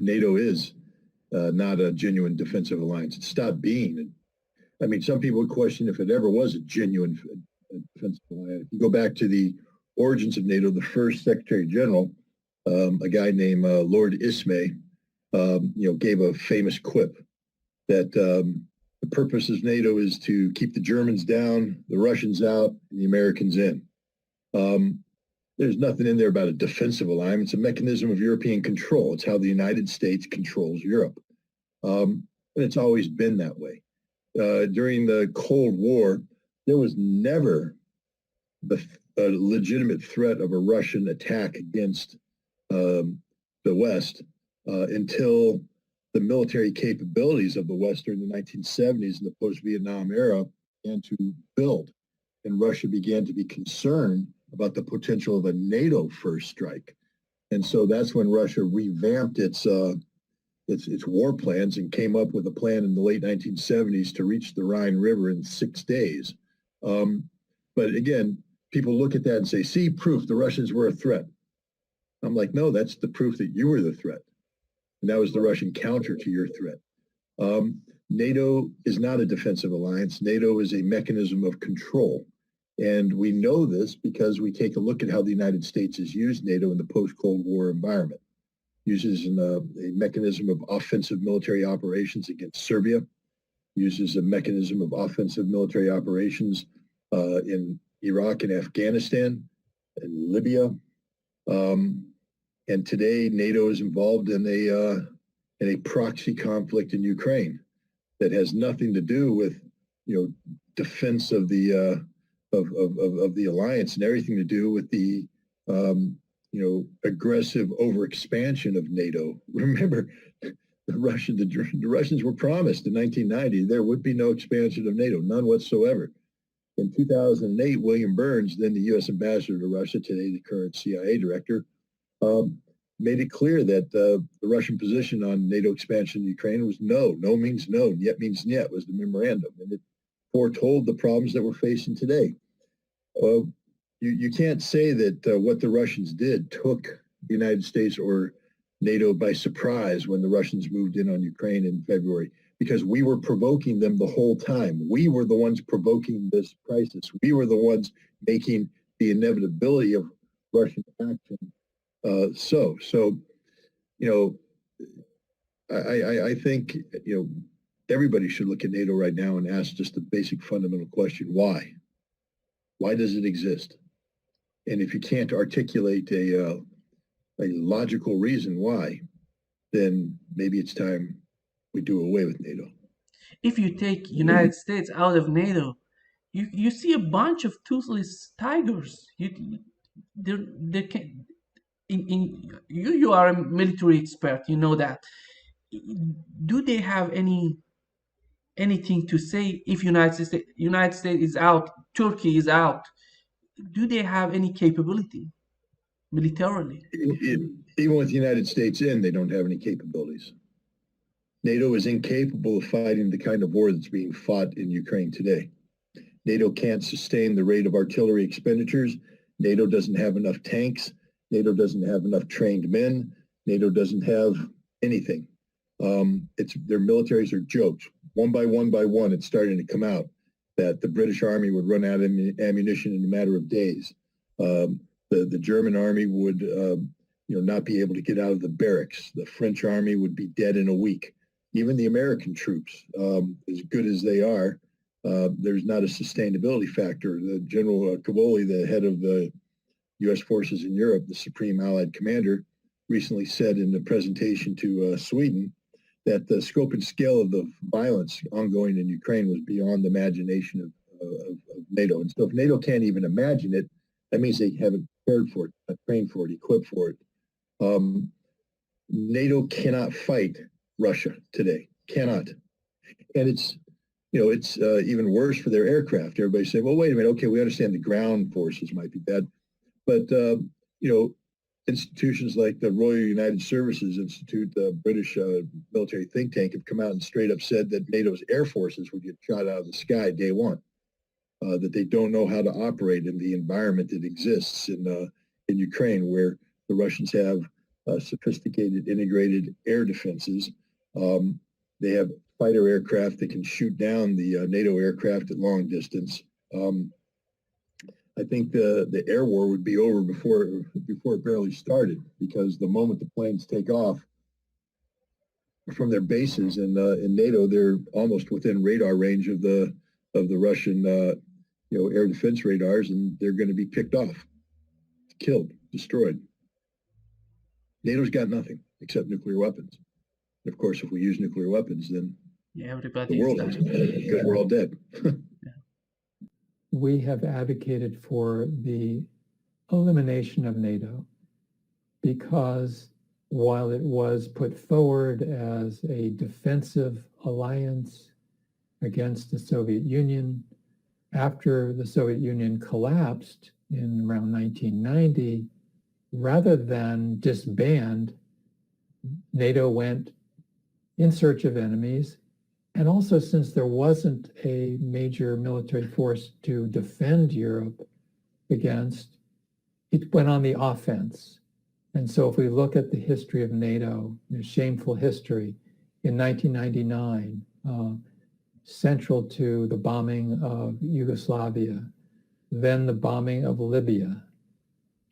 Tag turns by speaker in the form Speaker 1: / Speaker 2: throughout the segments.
Speaker 1: NATO is not a genuine defensive alliance. It stopped being. I mean, some people would question if it ever was a genuine defensive alliance. If you go back to the origins of NATO, the first Secretary General, a guy named Lord Ismay, gave a famous quip that the purpose of NATO is to keep the Germans down, the Russians out, and the Americans in. There's nothing in there about a defensive alliance. It's a mechanism of European control. It's how the United States controls Europe. And it's always been that way. During the Cold War, there was never a legitimate threat of a Russian attack against the West until the military capabilities of the West during the 1970s and the post-Vietnam era began to build. And Russia began to be concerned about the potential of a NATO first strike. And so that's when Russia revamped its war plans and came up with a plan in the late 1970s to reach the Rhine River in 6 days. But again, people look at that and say, see, proof the Russians were a threat. I'm like, no, that's the proof that you were the threat. And that was the Russian counter to your threat. NATO is not a defensive alliance. NATO is a mechanism of control. And we know this because we take a look at how the United States has used NATO in the post-Cold War environment. Uses a mechanism of offensive military operations against Serbia, uses a mechanism of offensive military operations in Iraq and Afghanistan and Libya. And today, NATO is involved in a proxy conflict in Ukraine that has nothing to do with, defense of the alliance and everything to do with the aggressive overexpansion of NATO. Remember, the Russians were promised in 1990 there would be no expansion of NATO, none whatsoever. In 2008, William Burns, then the U.S. ambassador to Russia, today the current CIA director, made it clear that the Russian position on NATO expansion in Ukraine was no. No means no, yet means niet was the memorandum. And it foretold the problems that we're facing today. You can't say that what the Russians did took the United States or NATO by surprise when the Russians moved in on Ukraine in February, because we were provoking them the whole time. We were the ones provoking this crisis. We were the ones making the inevitability of Russian action so. I think, everybody should look at NATO right now and ask just the basic fundamental question, why? Why does it exist? And if you can't articulate a logical reason why, then maybe it's time we do away with NATO.
Speaker 2: If you take United States out of NATO, you see a bunch of toothless tigers. They can, you are a military expert, you know that. Do they have anything to say if United States is out, Turkey is out? Do they have any capability militarily?
Speaker 1: Even with the United States in, they don't have any capabilities. NATO is incapable of fighting the kind of war that's being fought in Ukraine today. NATO can't sustain the rate of artillery expenditures. NATO doesn't have enough tanks. NATO doesn't have enough trained men. NATO doesn't have anything. Their militaries are jokes. One by one, it's starting to come out that the British Army would run out of ammunition in a matter of days. The German Army would not be able to get out of the barracks. The French Army would be dead in a week. Even the American troops, as good as they are, there's not a sustainability factor. The General Cavoli, the head of the U.S. forces in Europe, the Supreme Allied Commander, recently said in the presentation to Sweden that the scope and scale of the violence ongoing in Ukraine was beyond the imagination of NATO. And so if NATO can't even imagine it, that means they haven't prepared for it, not trained for it, equipped for it. NATO cannot fight Russia today, cannot. And it's even worse for their aircraft. Everybody's saying, well, wait a minute, okay, we understand the ground forces might be bad, but, institutions like the Royal United Services Institute, the British military think tank, have come out and straight up said that NATO's air forces would get shot out of the sky day one, that they don't know how to operate in the environment that exists in Ukraine, where the Russians have sophisticated integrated air defenses. They have fighter aircraft that can shoot down the NATO aircraft at long distance. I think the air war would be over before it barely started, because the moment the planes take off from their bases in NATO, they're almost within radar range of the Russian air defense radars, and they're going to be picked off, killed, destroyed. NATO's got nothing except nuclear weapons. And of course, if we use nuclear weapons, then
Speaker 2: everybody
Speaker 1: the world has it, because we're all dead.
Speaker 3: We have advocated for the elimination of NATO because while it was put forward as a defensive alliance against the Soviet Union, after the Soviet Union collapsed in around 1990, rather than disband, NATO went in search of enemies. And also, since there wasn't a major military force to defend Europe against, it went on the offense. And so if we look at the history of NATO, the shameful history, in 1999, central to the bombing of Yugoslavia, then the bombing of Libya.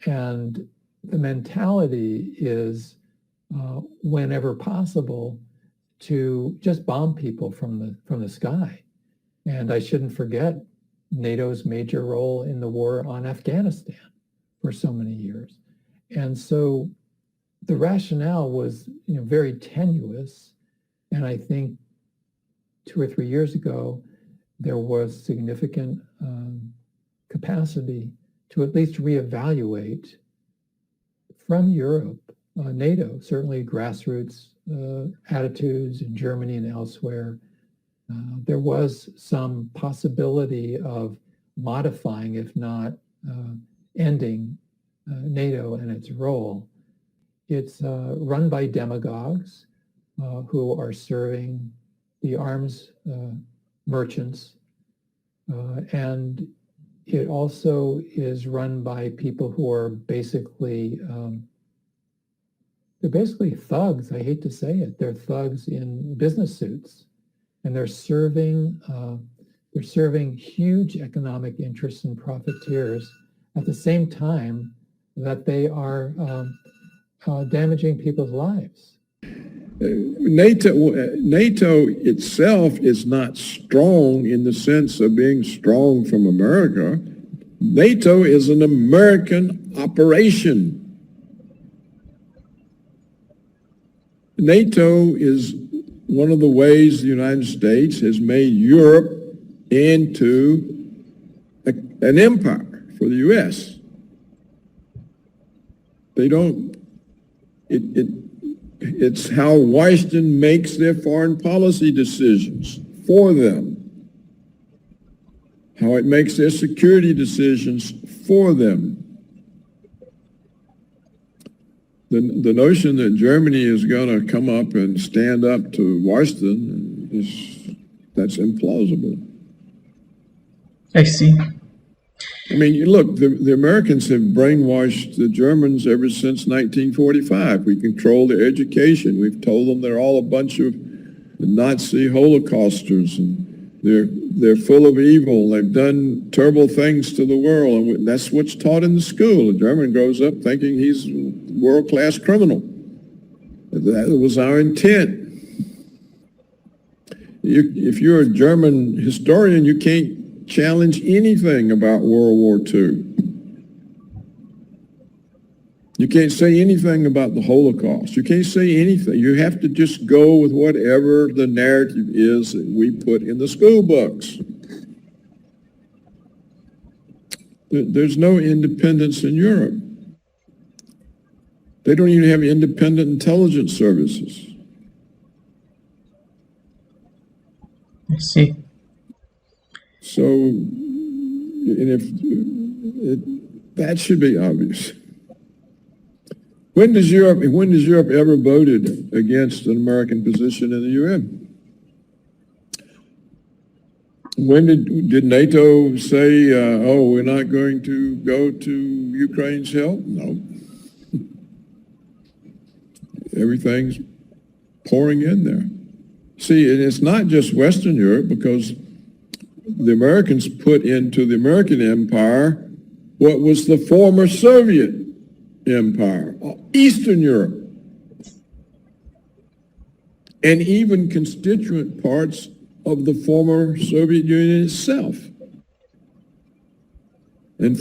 Speaker 3: And the mentality is, whenever possible, to just bomb people from the sky. And I shouldn't forget NATO's major role in the war on Afghanistan for so many years. And so the rationale was very tenuous. And I think 2 or 3 years ago, there was significant capacity to at least reevaluate from Europe, NATO, certainly grassroots attitudes in Germany and elsewhere. There was some possibility of modifying, if not ending, NATO and its role. It's run by demagogues who are serving the arms merchants, and it also is run by people who are basically they're basically thugs. I hate to say it. They're thugs in business suits, and they're serving huge economic interests and profiteers at the same time that they are damaging people's lives.
Speaker 4: NATO itself is not strong in the sense of being strong from America. NATO is an American operation. NATO is one of the ways the United States has made Europe into an empire for the U.S. They don't, it's how Washington makes their foreign policy decisions for them, how it makes their security decisions for them. The notion that Germany is going to come up and stand up to Washington that's implausible.
Speaker 2: I see.
Speaker 4: I mean, look, the Americans have brainwashed the Germans ever since 1945. We control their education. We've told them they're all a bunch of Nazi Holocausters, and they're full of evil. They've done terrible things to the world, and that's what's taught in the school. A German grows up thinking he's a world-class criminal. That was our intent. If you're a German historian, you can't challenge anything about World War II. You can't say anything about the Holocaust. You can't say anything. You have to just go with whatever the narrative is that we put in the school books. There's no independence in Europe. They don't even have independent intelligence services.
Speaker 2: I see.
Speaker 4: So, that should be obvious. When does Europe ever voted against an American position in the UN? When did NATO say, oh, we're not going to go to Ukraine's help? No. everything's pouring in there. See, and it's not just Western Europe, because the Americans put into the American empire what was the former Soviet empire, Eastern Europe, and even constituent parts of the former Soviet Union itself, and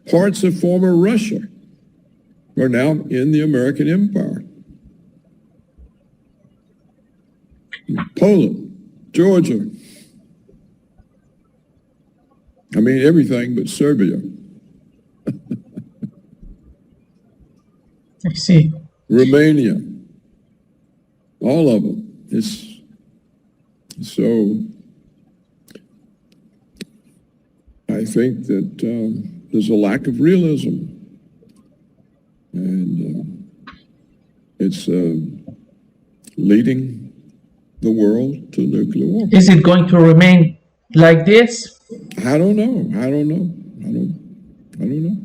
Speaker 4: parts of former Russia are now in the American empire. Poland, Georgia, I mean everything but Serbia.
Speaker 2: I see.
Speaker 4: Romania, all of them. It's so. I think that there's a lack of realism, and it's leading the world to nuclear war.
Speaker 2: Is it going to remain like this?
Speaker 4: I don't know. I don't know. I don't know.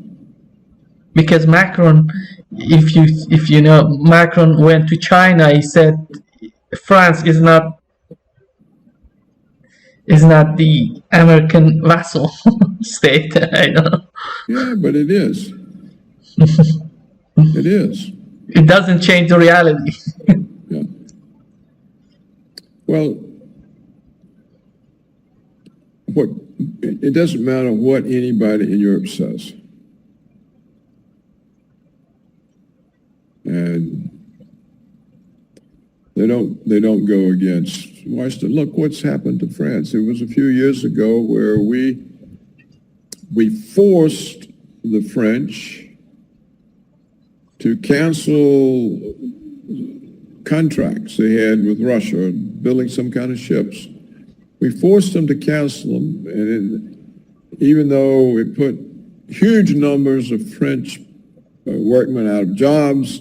Speaker 2: Because Macron, if you know, Macron went to China. He said France is not the American vassal state. I know.
Speaker 4: Yeah, but it is. It is.
Speaker 2: It doesn't change the reality.
Speaker 4: Yeah. Well, it doesn't matter what anybody in Europe says. And they don't go against Washington. Look what's happened to France. It was a few years ago where we forced the French to cancel contracts they had with Russia, building some kind of ships. We forced them to cancel them, and even though it put huge numbers of French workmen out of jobs,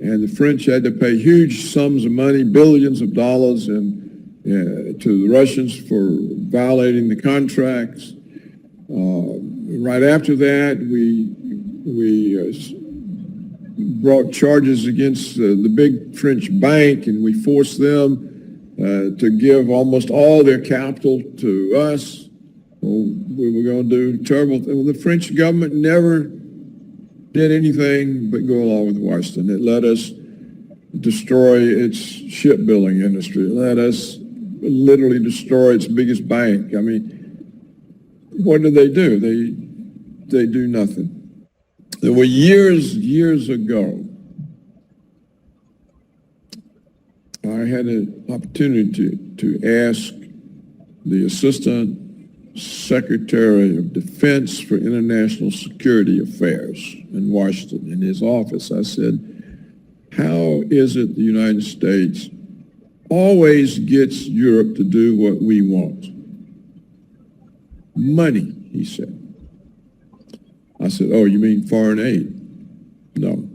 Speaker 4: and the French had to pay huge sums of money, billions of dollars, to the Russians for violating the contracts. Right after that, we brought charges against the big French bank, and we forced them to give almost all their capital to us. Well, we were going to do terrible things. The French government never did anything but go along with Washington. It let us destroy its shipbuilding industry. It let us literally destroy its biggest bank. I mean, what do? They do nothing. There were years ago, I had an opportunity to ask the Assistant Secretary of Defense for International Security Affairs in Washington, in his office. I said, how is it the United States always gets Europe to do what we want? Money, he said. I said, oh, you mean foreign aid? No.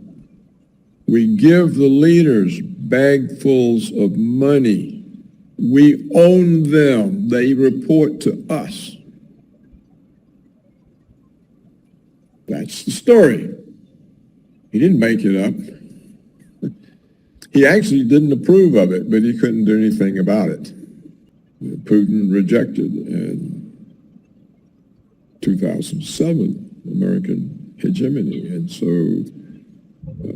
Speaker 4: We give the leaders bagfuls of money. We own them. They report to us. That's the story. He didn't make it up. He actually didn't approve of it, but he couldn't do anything about it. Putin rejected in 2007 American hegemony, and so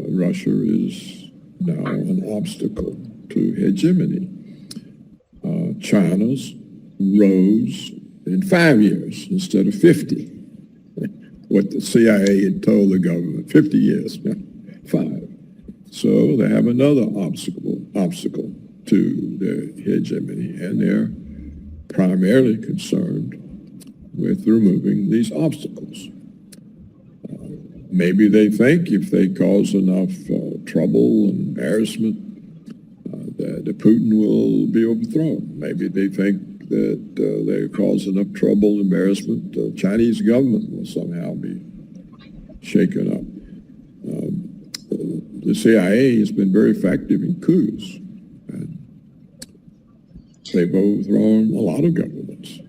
Speaker 4: Russia is now an obstacle to hegemony. China's rose in 5 years instead of 50. What the CIA had told the government, 50 years, 5. So they have another obstacle to their hegemony, and they're primarily concerned with removing these obstacles. Maybe they think if they cause enough trouble and embarrassment, that Putin will be overthrown. Maybe they think that they cause enough trouble and embarrassment, the Chinese government will somehow be shaken up. The CIA has been very effective in coups. And they've overthrown a lot of governments.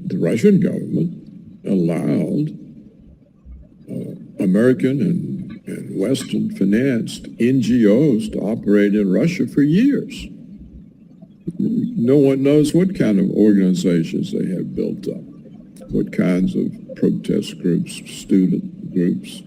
Speaker 4: The Russian government allowed American and Western financed NGOs to operate in Russia for years. No one knows what kind of organizations they have built up, what kinds of protest groups, student groups,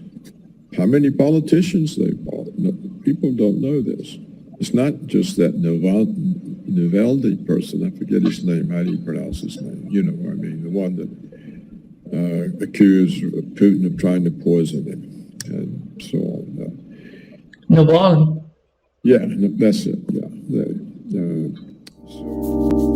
Speaker 4: how many politicians they bought. No, people don't know this. It's not just that Navalny person, I forget his name, how do you pronounce his name? You know what I mean, the one that accused Putin of trying to poison him and so on.
Speaker 2: Navalny.
Speaker 4: Yeah, that's it, yeah. So.